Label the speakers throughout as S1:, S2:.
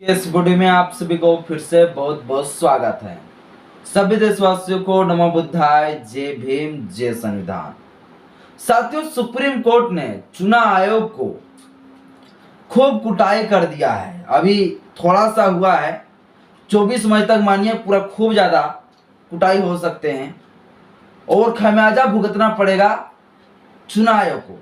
S1: इस वीडियो में आप सभी को फिर से बहुत बहुत स्वागत है। सभी देशवासियों को नमो बुद्धाय, जय भीम, जय संविधान। साथियों, सुप्रीम कोर्ट ने चुनाव आयोग को खूब कुटाई कर दिया है। अभी थोड़ा सा हुआ है, 24 मई तक मानिए पूरा खूब ज्यादा कुटाई हो सकते हैं और खमियाजा भुगतना पड़ेगा चुनाव आयोग को।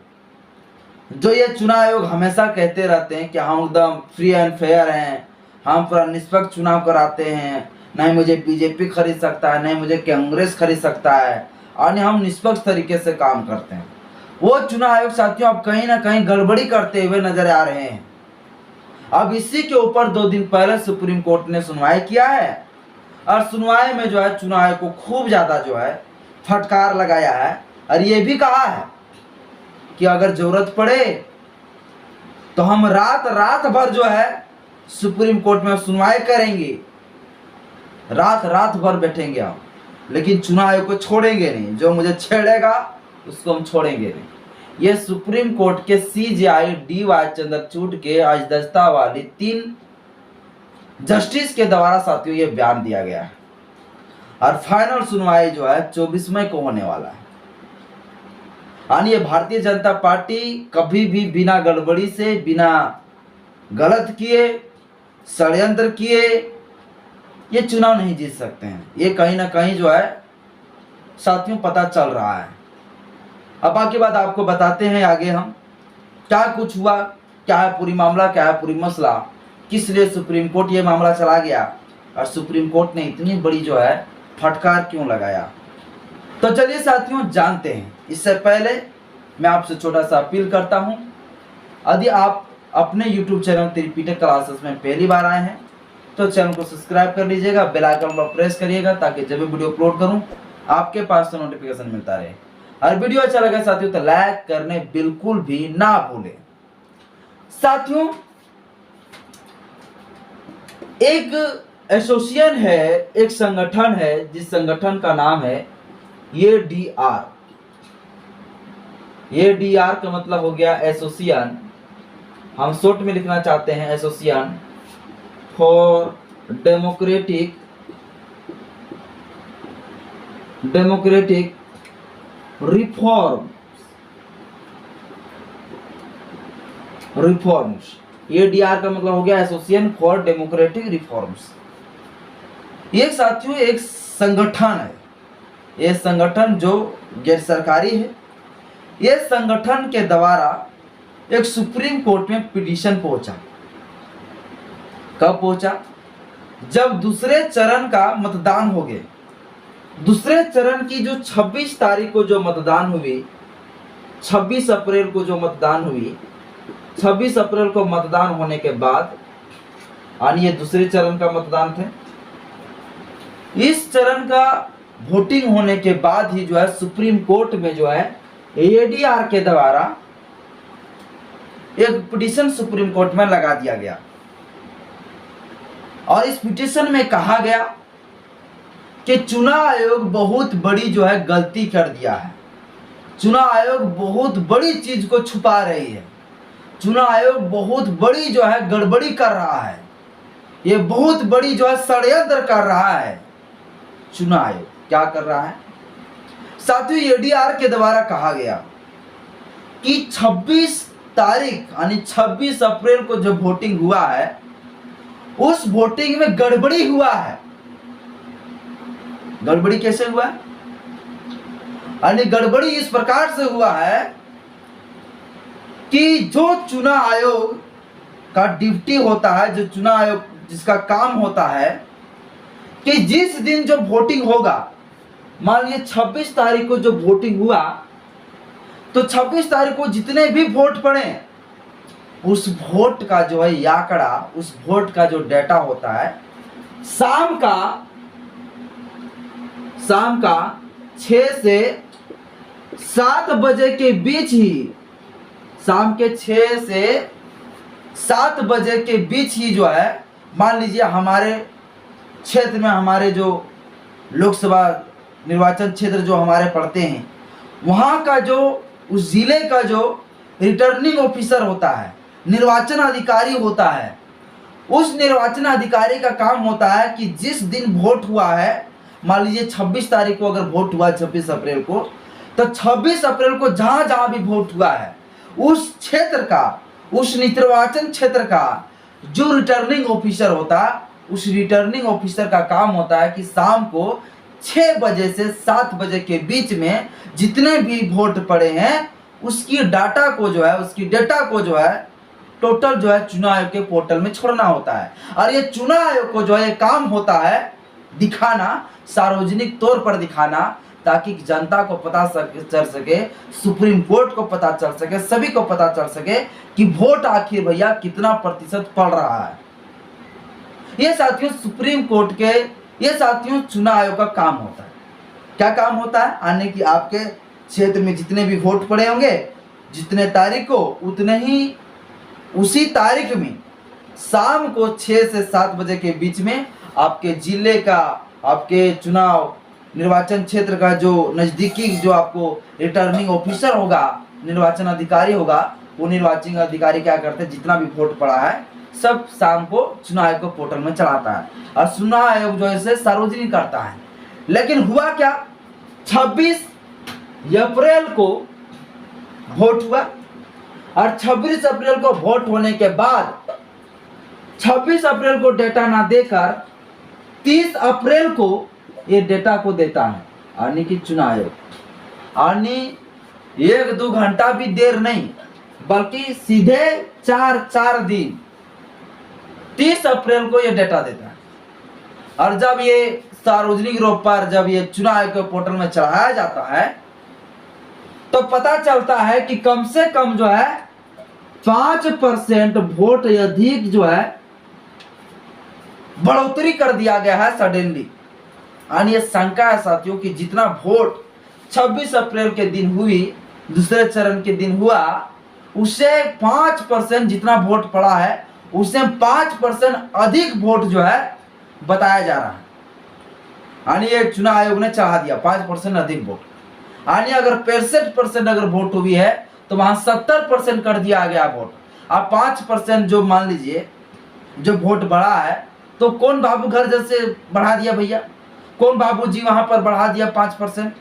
S1: जो ये चुनाव आयोग हमेशा कहते रहते हैं कि हम एकदम फ्री एंड फेयर हैं, हम पूरा निष्पक्ष चुनाव कराते हैं, नहीं मुझे बीजेपी खरीद सकता है, नहीं मुझे कांग्रेस खरीद सकता है, और हम निष्पक्ष तरीके से काम करते हैं। वो चुनाव आयोग साथियों अब कहीं ना कहीं गड़बड़ी करते हुए नजर आ रहे हैं। अब इसी के ऊपर 2 दिन पहले सुप्रीम कोर्ट ने सुनवाई किया है और सुनवाई में जो है चुनाव आयोग को खूब ज्यादा जो है फटकार लगाया है और ये भी कहा है कि अगर जरूरत पड़े तो हम रात भर जो है सुप्रीम कोर्ट में सुनवाई करेंगे, रात भर बैठेंगे हम, लेकिन चुनाव आयोग को छोड़ेंगे नहीं। जो मुझे छेड़ेगा उसको हम छोड़ेंगे नहीं। ये सुप्रीम कोर्ट के CJI DY चंद्रचूड़ के अध्यक्षता वाली 3 जस्टिस के द्वारा साथियों ये बयान दिया गया है और फाइनल सुनवाई जो है 24 मई को होने वाला है। ये भारतीय जनता पार्टी कभी भी बिना गड़बड़ी से, बिना गलत किए, षड्यंत्र किए ये चुनाव नहीं जीत सकते हैं। ये कहीं ना कहीं जो है साथियों पता चल रहा है। अब बाकी बात आपको बताते हैं आगे हम क्या कुछ हुआ, क्या है पूरी मामला, क्या है पूरी मसला, किस लिए सुप्रीम कोर्ट ये मामला चला गया और सुप्रीम कोर्ट ने इतनी बड़ी जो है फटकार क्यों लगाया। तो चलिए साथियों जानते हैं। इससे पहले मैं आपसे छोटा सा अपील करता हूं, यदि आप अपने YouTube चैनल त्रिपिटक क्लासेस में पहली बार आए हैं तो चैनल को सब्सक्राइब कर लीजिएगा, बेल आइकन पर प्रेस करिएगा ताकि जब भी वीडियो अपलोड करूं आपके पास तो नोटिफिकेशन मिलता रहे। और वीडियो अच्छा लगे साथियों तो लाइक करने बिल्कुल भी ना भूलें। साथियों, एक एसोसिएशन है, एक संगठन है जिस संगठन का नाम है ADR। ADR का मतलब हो गया एसोसिएशन, हम शॉर्ट में लिखना चाहते हैं association for democratic reforms. ADR का मतलब हो गया एसोसिएशन फॉर डेमोक्रेटिक रिफॉर्म्स। ये साथियों एक संगठन है। ये संगठन जो गैर सरकारी है। ये संगठन के द्वारा एक सुप्रीम कोर्ट में पिटीशन पहुंचा। कब पहुंचा? जब दूसरे चरण का मतदान हो गए। दूसरे चरण की जो 26 तारीख को जो मतदान हुई, 26 अप्रैल को जो मतदान हुई, 26 अप्रैल को मतदान होने के बाद ये दूसरे चरण का मतदान थे। इस चरण का वोटिंग होने के बाद ही जो है सुप्रीम कोर्ट में जो है ADR के द्वारा एक पिटीशन सुप्रीम कोर्ट में लगा दिया गया और इस पिटीशन में कहा गया कि चुनाव आयोग बहुत बड़ी जो है गलती कर दिया है। चुनाव आयोग बहुत बड़ी चीज को छुपा रही है। चुनाव आयोग बहुत बड़ी जो है गड़बड़ी कर रहा है। ये बहुत बड़ी जो है षड्यंत्र कर रहा है। चुनाव आयोग क्या कर रहा है साथियों? ADR के द्वारा कहा गया कि 26 तारीख यानी 26 अप्रैल को जो वोटिंग हुआ है उस वोटिंग में गड़बड़ी हुआ है। गड़बड़ी कैसे हुआ है? यानी गड़बड़ी इस प्रकार से हुआ है कि जो चुनाव आयोग का ड्यूटी होता है, जो चुनाव आयोग जिसका काम होता है कि जिस दिन जो वोटिंग होगा, मान लीजिए 26 तारीख को जो वोटिंग हुआ तो 26 तारीख को जितने भी वोट पड़े उस वोट का जो है आंकड़ा, उस वोट का जो डेटा होता है शाम का 6 से 7 बजे के बीच ही, शाम के 6 से 7 बजे के बीच ही जो है, मान लीजिए हमारे क्षेत्र में, हमारे जो लोकसभा निर्वाचन क्षेत्र जो हमारे पड़ते हैं, वहाँ का जो उस जिले का जो रिटर्निंग ऑफिसर होता है, निर्वाचन अधिकारी होता है, उस निर्वाचन अधिकारी का काम होता है कि जिस दिन वोट हुआ है, मान लीजिए 26 तारीख को अगर वोट हुआ, 26 अप्रैल को, तो 26 अप्रैल को जहां जहां भी वोट हुआ है उस क्षेत्र का, उस निर्वाचन क्षेत्र का जो रिटर्निंग ऑफिसर होता है, उस रिटर्निंग ऑफिसर का काम होता है कि शाम को 6 बजे से 7 बजे के बीच में जितने भी वोट पड़े हैं उसकी डाटा को जो है, उसकी डेटा को जो है टोटल जो है चुनाव आयोग के पोर्टल में छोड़ना होता है। और ये चुनाव आयोग को जो है काम होता है दिखाना, सार्वजनिक तौर पर दिखाना, ताकि जनता को पता चल सके, सुप्रीम कोर्ट को पता चल सके, सभी को पता चल सके कि वोट आखिर भैया कितना प्रतिशत पड़ रहा है। ये साथियों सुप्रीम कोर्ट के, ये साथियों चुनाव आयोग का काम होता है। क्या काम होता है? आने की आपके क्षेत्र में जितने भी वोट पड़े होंगे, जितने तारीख को, उतने ही उसी तारीख में शाम को 6 से 7 बजे के बीच में आपके जिले का, आपके चुनाव निर्वाचन क्षेत्र का जो नज़दीकी जो आपको रिटर्निंग ऑफिसर होगा, निर्वाचन अधिकारी होगा, वो निर्वाचन अधिकारी क्या करते हैं, जितना भी वोट पड़ा है सब शाम को चुनाव आयोग को पोर्टल में चढ़ाता है और चुनाव आयोग जो है सार्वजनिक करता है। लेकिन हुआ क्या, 26 अप्रैल को वोट हुआ और 26 अप्रैल को वोट होने के बाद 26 अप्रैल को डेटा ना देकर 30 अप्रैल को ये डेटा को देता है यानी कि चुनाव आयोग। यानी 1-2 घंटा भी देर नहीं, बल्कि सीधे 4 दिन 30 अप्रैल को ये डेटा देता है। और जब ये सार्वजनिक रूप पर जब ये चुनाव आयोग के पोर्टल में चढ़ाया जाता है तो पता चलता है कि कम से कम जो है 5% वोट अधिक जो है बढ़ोतरी कर दिया गया है सडनली। और ये शंका है साथियों कि जितना वोट 26 अप्रैल के दिन हुई, दूसरे चरण के दिन हुआ, उससे 5% जितना वोट पड़ा है उससे 5% अधिक वोट जो है बताया जा रहा है। यानी ये चुनाव आयोग ने चढ़ा दिया 5% अधिक वोट। यानी अगर 65% अगर वोट हुई है तो वहां 70% कर दिया गया वोट। अब 5% जो मान लीजिए जो वोट बढ़ा है तो कौन बाबू घर जैसे बढ़ा दिया भैया, कौन बाबूजी वहां पर बढ़ा दिया 5%?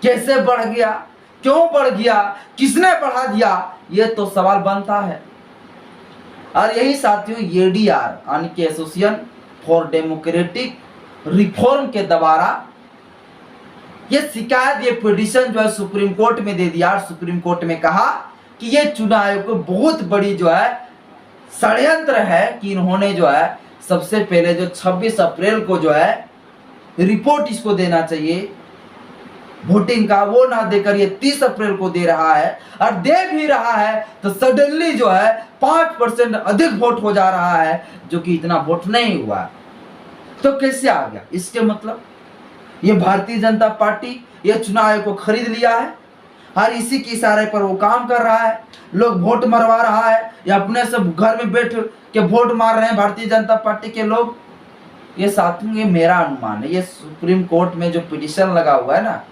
S1: कैसे बढ़ गया, क्यों बढ़ गया, किसने बढ़ा दिया, ये तो सवाल बनता है। और यही साथियों एडीआर यानी कि एसोसिएशन फॉर डेमोक्रेटिक रिफॉर्म के द्वारा ये शिकायत, ये पिटीशन जो है सुप्रीम कोर्ट में दे दिया। सुप्रीम कोर्ट में कहा कि ये चुनाव आयोग को बहुत बड़ी जो है षड्यंत्र है कि इन्होंने जो है सबसे पहले जो 26 अप्रैल को जो है रिपोर्ट इसको देना चाहिए वोटिंग का, वो ना देकर ये 30 अप्रैल को दे रहा है। और दे भी रहा है तो सडनली जो है 5% अधिक वोट हो जा रहा है, जो कि इतना वोट नहीं हुआ। तो कैसे आ गया? इसके मतलब ये भारतीय जनता पार्टी ये चुनाव आयोग को खरीद लिया है और इसी के इशारे पर वो काम कर रहा है। लोग वोट मरवा रहा है या अपने सब घर में बैठ के वोट मार रहे हैं भारतीय जनता पार्टी के लोग। ये साथियों ये मेरा अनुमान है, ये सुप्रीम कोर्ट में जो पिटीशन लगा हुआ है ना,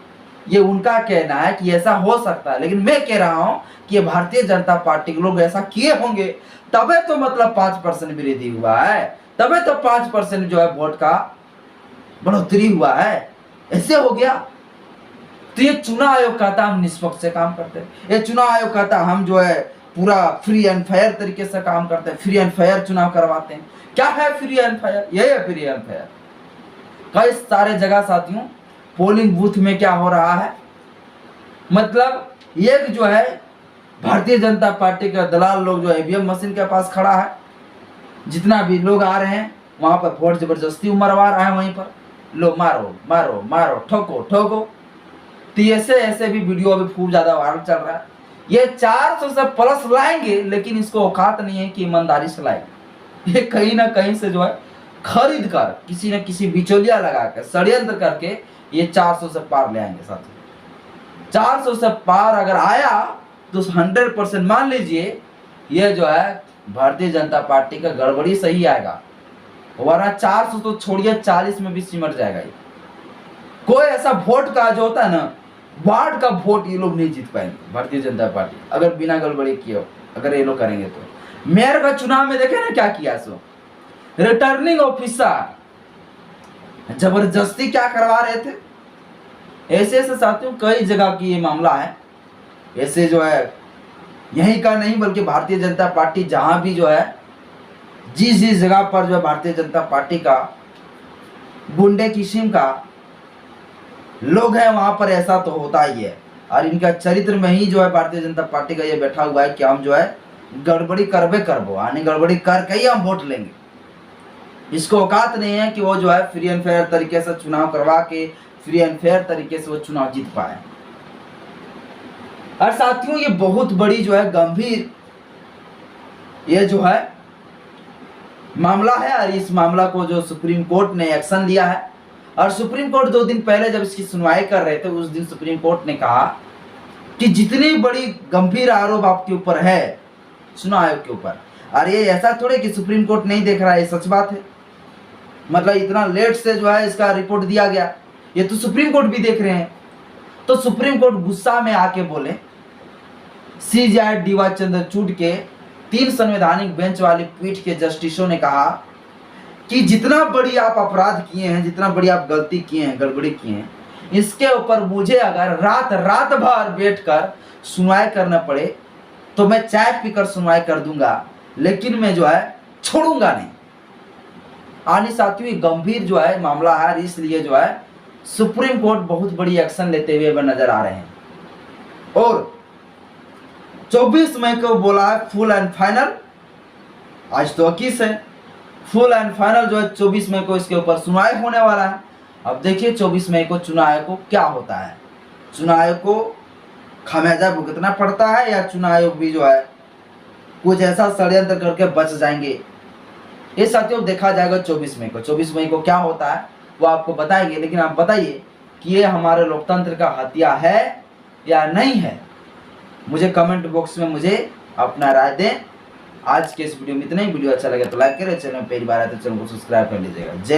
S1: ये उनका कहना है कि ऐसा हो सकता है। लेकिन मैं कह रहा हूं कि ये भारतीय जनता पार्टी के लोग ऐसा किए होंगे तबे तो मतलब 5% वृद्धि हुआ है, तबे तो 5% जो है वोट का बढ़ोतरी हुआ है। ऐसे हो गया। तो ये चुनाव आयोग कहता हम निष्पक्ष से काम करते हैं, ये चुनाव आयोग कहता हम जो है पूरा फ्री एंड फेयर तरीके से काम करते हैं, फ्री एंड फेयर चुनाव करवाते हैं। क्या है फ्री एंड फेयर? यही है फ्री एंड फेयर। कई सारे जगह साथियों पोलिंग बूथ में क्या हो रहा है, मतलब एक जो है भारतीय जनता पार्टी का दलाल लोग जो ईवीएम मशीन के पास खड़ा है, जितना भी लोग आ रहे हैं वहां पर वोट जबरदस्ती मरवा रहा है, वहीं पर लो मारो मारो मारो, ठोको ठोको। तो ऐसे भी वीडियो अभी खूब ज्यादा वायरल चल रहा है। ये 400 से प्लस लाएंगे, लेकिन इसको औकात नहीं है कि ईमानदारी से लाएंगे। ये कहीं ना कहीं से जो है खरीद कर किसी न किसी बिचौलिया लगा कर षड्यंत्र करके ये 400 से पार ले आएंगे। साथ 400 से पार अगर आया तो 100% मान लीजिए ये जो है भारतीय जनता पार्टी का गड़बड़ी सही आएगा, वरना 400 तो छोड़िए 40 में भी सिमट जाएगा। ये कोई ऐसा वोट का जो होता है ना, वार्ड का वोट ये लोग नहीं जीत पाएंगे भारतीय जनता पार्टी, अगर बिना गड़बड़ी किए हो, अगर ये लोग करेंगे तो। मेयर का चुनाव में देखे ना क्या किया, सो रिटर्निंग ऑफिसर जबरदस्ती क्या करवा रहे थे। ऐसे ऐसे साथियों कई जगह की ये मामला है। ऐसे जो है यहीं का नहीं बल्कि भारतीय जनता पार्टी जहां भी जो है जिस जिस जगह पर जो है भारतीय जनता पार्टी का गुंडे किस्म का लोग हैं वहां पर ऐसा तो होता ही है। और इनका चरित्र में ही जो है भारतीय जनता पार्टी का ये बैठा हुआ है कि हम जो है गड़बड़ी करबे करबो, यानी गड़बड़ी करके ही हम वोट लेंगे। इसको औकात नहीं है कि वो जो है फ्री एंड फेयर तरीके से चुनाव करवा के फ्री एंड फेयर तरीके से वो चुनाव जीत पाए। और साथियों ये बहुत बड़ी जो है गंभीर ये जो है मामला है। और इस मामला को जो सुप्रीम कोर्ट ने एक्शन लिया है, और सुप्रीम कोर्ट 2 दिन पहले जब इसकी सुनवाई कर रहे थे उस दिन सुप्रीम कोर्ट ने कहा कि जितनी बड़ी गंभीर आरोप आपके ऊपर है चुनाव आयोग के ऊपर, और ये ऐसा थोड़े कि सुप्रीम कोर्ट नहीं देख रहा है, ये सच बात है। मतलब इतना लेट से जो है इसका रिपोर्ट दिया गया, ये तो सुप्रीम कोर्ट भी देख रहे हैं। तो सुप्रीम कोर्ट गुस्सा में आके बोले, सीजेआई डीवाई चंद्रचूड़ के 3 संवैधानिक बेंच वाली पीठ के जस्टिसों ने कहा कि जितना बड़ी आप अपराध किए हैं, जितना बड़ी आप गलती किए हैं, गड़बड़ी किए हैं, इसके ऊपर मुझे अगर रात भर बैठकर सुनवाई करना पड़े तो मैं चाय पीकर सुनवाई कर दूंगा, लेकिन मैं जो है छोड़ूंगा नहीं। आने साथियों गंभीर जो है मामला है, इसलिए जो है सुप्रीम कोर्ट बहुत बड़ी एक्शन लेते हुए नजर आ रहे हैं। और 24 मई को बोला है फुल एंड फाइनल, आज तो 21 है, फुल एंड फाइनल जो है 24 मई को इसके ऊपर सुनवाई होने वाला है। अब देखिए 24 मई को चुनाव आयोग को क्या होता है, चुनाव आयोग को खामियाजा भुगतना पड़ता है या चुनाव आयोग भी जो है कुछ ऐसा षड्यंत्र करके बच जाएंगे, ये साथियों देखा जाएगा 24 मई को। 24 मई को क्या होता है वो आपको बताएंगे, लेकिन आप बताइए कि ये हमारे लोकतंत्र का हत्या है या नहीं है। मुझे कमेंट बॉक्स में मुझे अपना राय दें। आज के इस वीडियो में इतना ही। वीडियो अच्छा लगे तो लाइक करें, चैनल में पहली बार आए तो चैनल को सब्सक्राइब कर लीजिएगा। जय